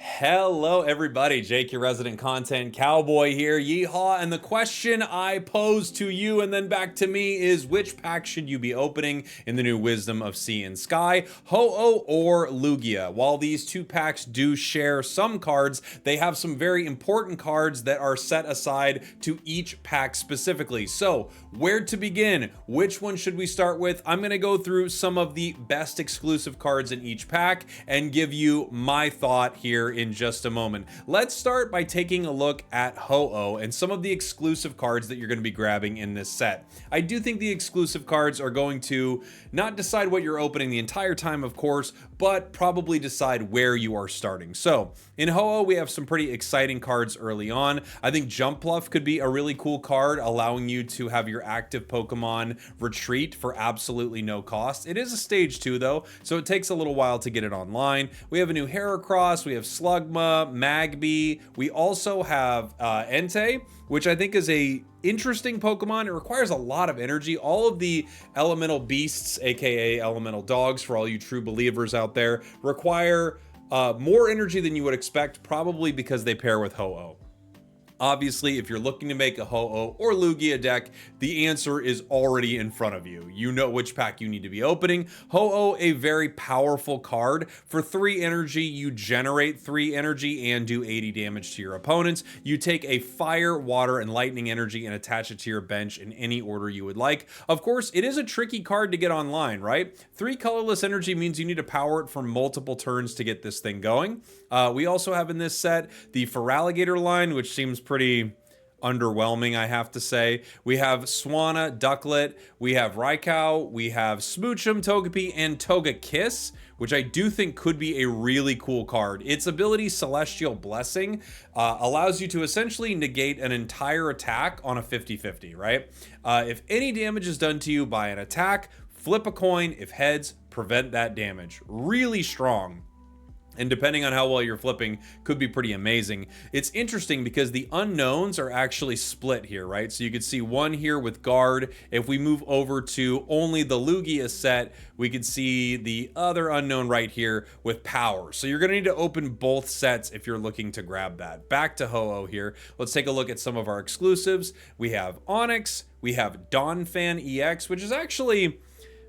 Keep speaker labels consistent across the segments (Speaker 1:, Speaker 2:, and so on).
Speaker 1: Hello, everybody. Jake, your resident content cowboy here. Yeehaw. And the question I pose to you and then back to me is which pack should you be opening in the new Wisdom of Sea and Sky, Ho-Oh or Lugia? While these two packs do share some cards, they have some very important cards that are set aside to each pack specifically. So, where to begin? Which one should we start with? I'm going to go through some of the best exclusive cards in each pack and give you my thought here in just a moment. Let's start by taking a look at Ho-Oh and some of the exclusive cards that you're going to be grabbing in this set. I do think the exclusive cards are going to not decide what you're opening the entire time, of course, but probably decide where you are starting. So in Ho-Oh, we have some pretty exciting cards early on. I think Jump Bluff could be a really cool card, allowing you to have your active Pokemon retreat for absolutely no cost. It is a stage 2 though, so it takes a little while to get it online. We have a new Heracross, we have Slugma, Magby. We also have Entei, which I think is a interesting Pokemon. It requires a lot of energy. All of the elemental beasts, aka elemental dogs for all you true believers out there, require more energy than you would expect, probably because they pair with Ho-Oh. Obviously, if you're looking to make a Ho-Oh or Lugia deck, the answer is already in front of you. You know which pack you need to be opening. Ho-Oh, a very powerful card. For 3 energy, you generate 3 energy and do 80 damage to your opponents. You take a fire, water, and lightning energy and attach it to your bench in any order you would like. Of course, it is a tricky card to get online, right? 3 colorless energy means you need to power it for multiple turns to get this thing going. We also have in this set the Feraligatr line, which seems pretty underwhelming, I have to say. We have Swanna, Ducklet, we have Raikou, we have Smoochum, Togepi, and Togekiss, which I do think could be a really cool card. Its ability, Celestial Blessing, allows you to essentially negate an entire attack on a 50-50, right? If any damage is done to you by an attack, flip a coin. If heads, prevent that damage. Really strong. And depending on how well you're flipping, could be pretty amazing. It's interesting because the unknowns are actually split here, right? So you could see one here with guard. If we move over to only the Lugia set, we could see the other unknown right here with power. So you're gonna need to open both sets if you're looking to grab that. Back to Ho-Oh here. Let's take a look at some of our exclusives. We have Onyx, we have Donphan EX, which is actually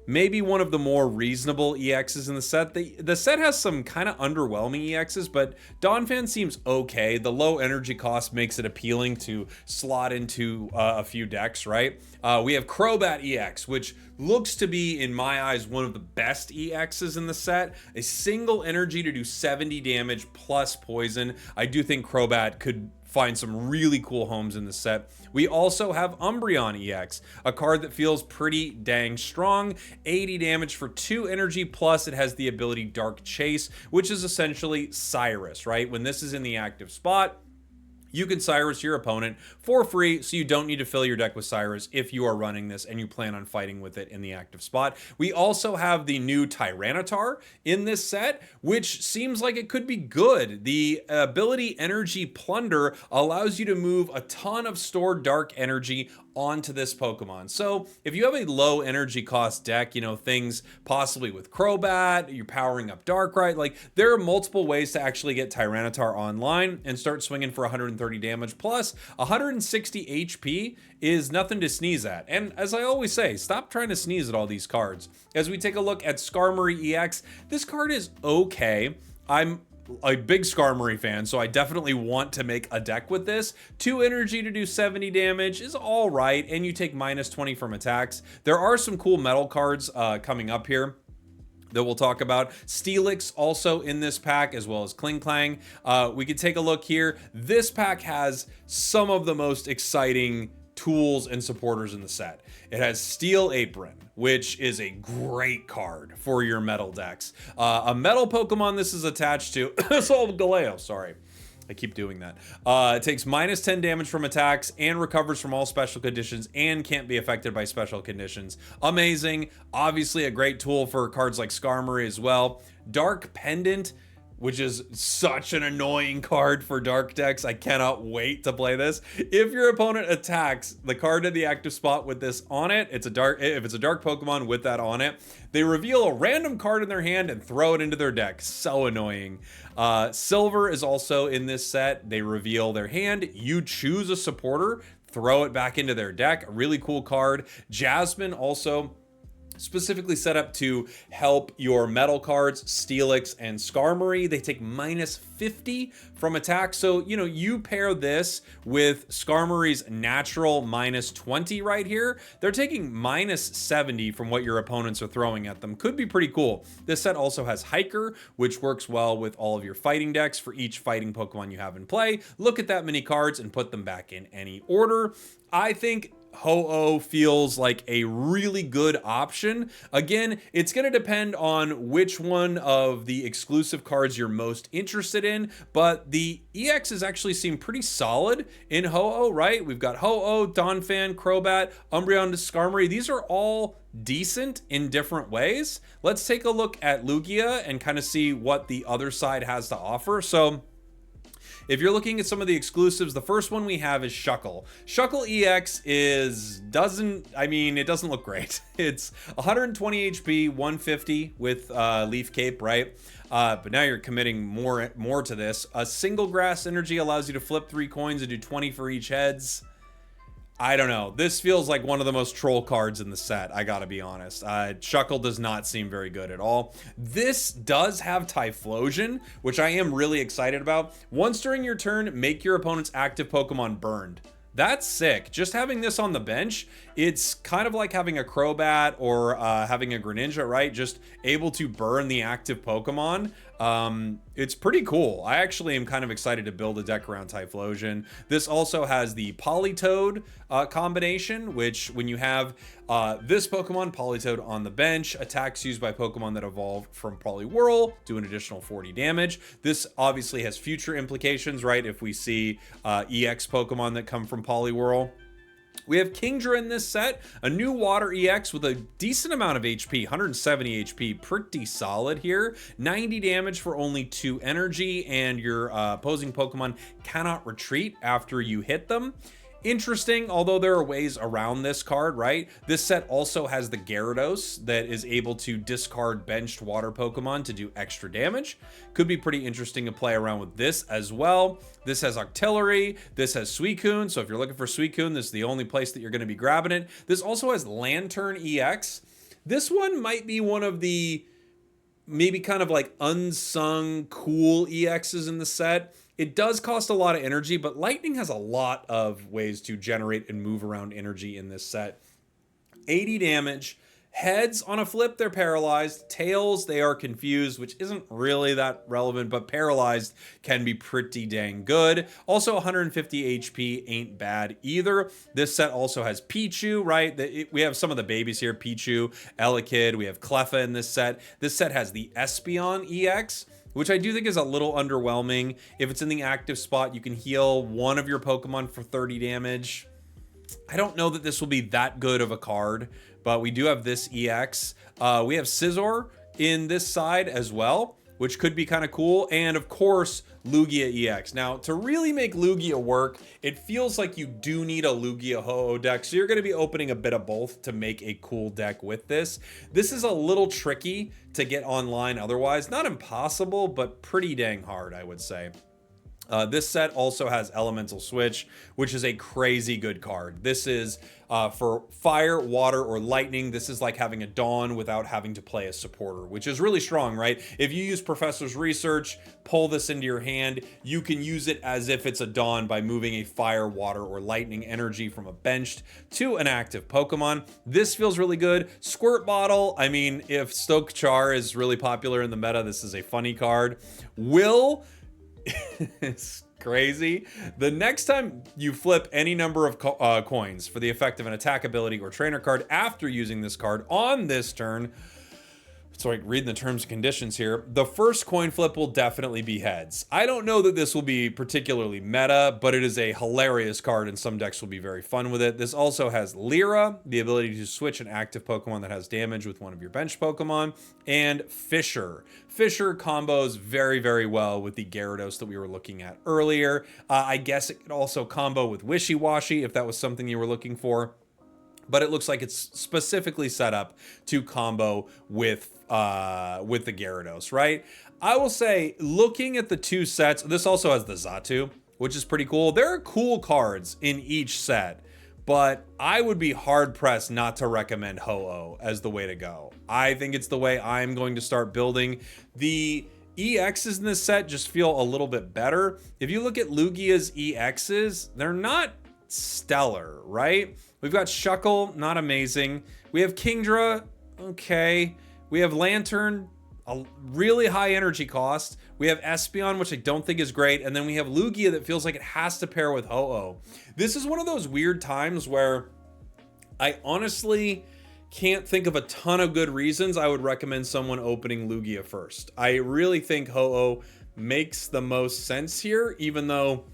Speaker 1: maybe one of the more reasonable EXs in the set. The set has some kind of underwhelming EXs, but Donphan seems okay. The low energy cost makes it appealing to slot into a few decks, right? We have Crobat EX, which looks to be, in my eyes, one of the best EXs in the set. A single energy to do 70 damage plus poison. I do think Crobat could find some really cool homes in the set. We also have Umbreon EX, a card that feels pretty dang strong. 80 damage for 2 energy, plus it has the ability Dark Chase, which is essentially Cyrus, right? When this is in the active spot, you can Cyrus your opponent for free, so you don't need to fill your deck with Cyrus if you are running this and you plan on fighting with it in the active spot. We also have the new Tyranitar in this set, which seems like it could be good. The ability Energy Plunder allows you to move a ton of stored dark energy onto this Pokemon. So if you have a low energy cost deck, you know, things possibly with Crobat, you're powering up Darkrai, like there are multiple ways to actually get Tyranitar online and start swinging for 130 damage plus 160 HP is nothing to sneeze at. And as I always say, stop trying to sneeze at all these cards. As we take a look at Skarmory EX, this card is okay. I'm a big Skarmory fan, so I definitely want to make a deck with this. 2 energy to do 70 damage is all right, and you take minus 20 from attacks. There are some cool metal cards coming up here that we'll talk about. Steelix also in this pack, as well as Klinklang. We could take a look here. This pack has some of the most exciting tools and supporters in the set. It has Steel Apron, which is a great card for your metal decks. A metal Pokemon this is attached to, Solgaleo, sorry. I keep doing that. It takes minus 10 damage from attacks and recovers from all special conditions and can't be affected by special conditions. Amazing. Obviously a great tool for cards like Skarmory as well. Dark Pendant which is such an annoying card for dark decks. I cannot wait to play this. If your opponent attacks the card in the active spot with this on it, if it's a dark Pokemon with that on it, they reveal a random card in their hand and throw it into their deck. So annoying. Silver is also in this set. They reveal their hand. You choose a supporter, throw it back into their deck. A really cool card. Jasmine also specifically set up to help your metal cards, Steelix and Skarmory. They take minus 50 from attack. So, you know, you pair this with Skarmory's natural minus 20 right here. They're taking minus 70 from what your opponents are throwing at them. Could be pretty cool. This set also has Hiker, which works well with all of your fighting decks. For each fighting Pokemon you have in play, look at that many cards and put them back in any order. I think Ho-Oh feels like a really good option. Again, it's going to depend on which one of the exclusive cards you're most interested in, but the EXs actually seem pretty solid in Ho-Oh, right? We've got Ho-Oh, Donphan, Crobat, Umbreon, Skarmory. These are all decent in different ways. Let's take a look at Lugia and kind of see what the other side has to offer. So if you're looking at some of the exclusives, the first one we have is Shuckle. Shuckle EX it doesn't look great. It's 120 HP, 150 with Leaf Cape, right? But now you're committing more to this. A single grass energy allows you to flip 3 coins and do 20 for each heads. I don't know. This feels like one of the most troll cards in the set, I gotta be honest. Shuckle does not seem very good at all. This does have Typhlosion, which I am really excited about. Once during your turn, make your opponent's active Pokemon burned. That's sick. Just having this on the bench, it's kind of like having a Crobat or having a Greninja, right? Just able to burn the active Pokemon. It's pretty cool. I actually am kind of excited to build a deck around Typhlosion. This also has the Politoed combination, which when you have this Pokemon, Politoed, on the bench, attacks used by Pokemon that evolve from Poliwhirl do an additional 40 damage. This obviously has future implications, right? If we see EX Pokemon that come from Poliwhirl. We have Kingdra in this set, a new water EX with a decent amount of HP, 170 HP, pretty solid here. 90 damage for only 2 energy, and your opposing Pokemon cannot retreat after you hit them. Interesting, although there are ways around this card, right? This set also has the Gyarados that is able to discard benched water Pokemon to do extra damage. Could be pretty interesting to play around with this as well. This has Octillery, this has Suicune, so if you're looking for Suicune, this is the only place that you're going to be grabbing it. This also has Lantern EX. This one might be one of the maybe kind of like unsung cool EXs in the set. It does cost a lot of energy, but Lightning has a lot of ways to generate and move around energy in this set. 80 damage. Heads, on a flip, they're paralyzed. Tails, they are confused, which isn't really that relevant, but paralyzed can be pretty dang good. Also, 150 HP ain't bad either. This set also has Pichu, right? We have some of the babies here. Pichu, Elekid, we have Cleffa in this set. This set has the Espeon EX, which I do think is a little underwhelming. If it's in the active spot, you can heal one of your Pokemon for 30 damage. I don't know that this will be that good of a card, but we do have this EX. We have Scizor in this side as well, which could be kind of cool. And of course, Lugia EX. Now, to really make Lugia work, it feels like you do need a Lugia Ho-Oh deck. So you're going to be opening a bit of both to make a cool deck with this. This is a little tricky to get online otherwise. Not impossible, but pretty dang hard, I would say. This set also has Elemental Switch, which is a crazy good card. This is for fire, water, or lightning. This is like having a Dawn without having to play a supporter, which is really strong, right? If you use Professor's Research, pull this into your hand, you can use it as if it's a Dawn by moving a fire, water, or lightning energy from a benched to an active Pokemon. This feels really good. Squirt Bottle, I mean, if Stoke Char is really popular in the meta, this is a funny card. Will... It's crazy. The next time you flip any number of coins for the effect of an attack ability or trainer card after using this card on this turn, So like reading the terms and conditions here, the first coin flip will definitely be heads. I don't know that this will be particularly meta, but it is a hilarious card and some decks will be very fun with it. This also has Lyra, the ability to switch an active Pokemon that has damage with one of your bench Pokemon, and Fisher. Fisher combos very, very well with the Gyarados that we were looking at earlier. I guess it could also combo with Wishy-Washy if that was something you were looking for. But it looks like it's specifically set up to combo with the Gyarados, right? I will say, looking at the two sets, this also has the Xatu, which is pretty cool. There are cool cards in each set, but I would be hard-pressed not to recommend Ho-Oh as the way to go. I think it's the way I'm going to start building. The EXs in this set just feel a little bit better. If you look at Lugia's EXs, they're not stellar, right? We've got Shuckle, not amazing. We have Kingdra, okay. We have Lantern, a really high energy cost. We have Espeon, which I don't think is great. And then we have Lugia that feels like it has to pair with Ho-Oh. This is one of those weird times where I honestly can't think of a ton of good reasons I would recommend someone opening Lugia first. I really think Ho-Oh makes the most sense here, even though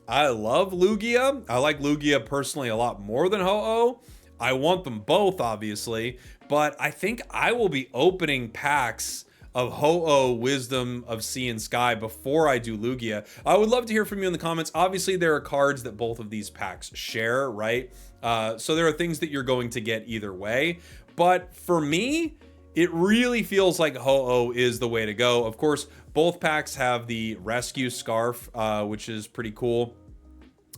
Speaker 1: I love Lugia. I like Lugia personally a lot more than Ho-Oh. I want them both, obviously, but I think I will be opening packs of Ho-Oh Wisdom of Sea and Sky before I do Lugia. I would love to hear from you in the comments. Obviously, there are cards that both of these packs share, right? So there are things that you're going to get either way. But for me, it really feels like Ho-Oh is the way to go. Of course, both packs have the Rescue Scarf, which is pretty cool.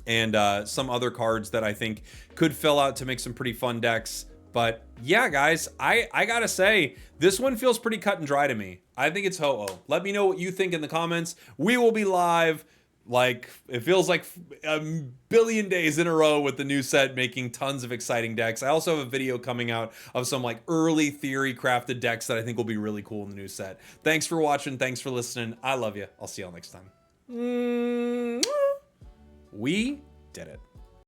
Speaker 1: And some other cards that I think could fill out to make some pretty fun decks. But yeah, guys, I gotta say, this one feels pretty cut and dry to me. I think it's Ho-Oh. Let me know what you think in the comments. We will be live, like, it feels like a billion days in a row with the new set, making tons of exciting decks. I also have a video coming out of some like early theory crafted decks that I think will be really cool in the new set. Thanks for watching. Thanks for listening. I love you. I'll see y'all next time. We did it.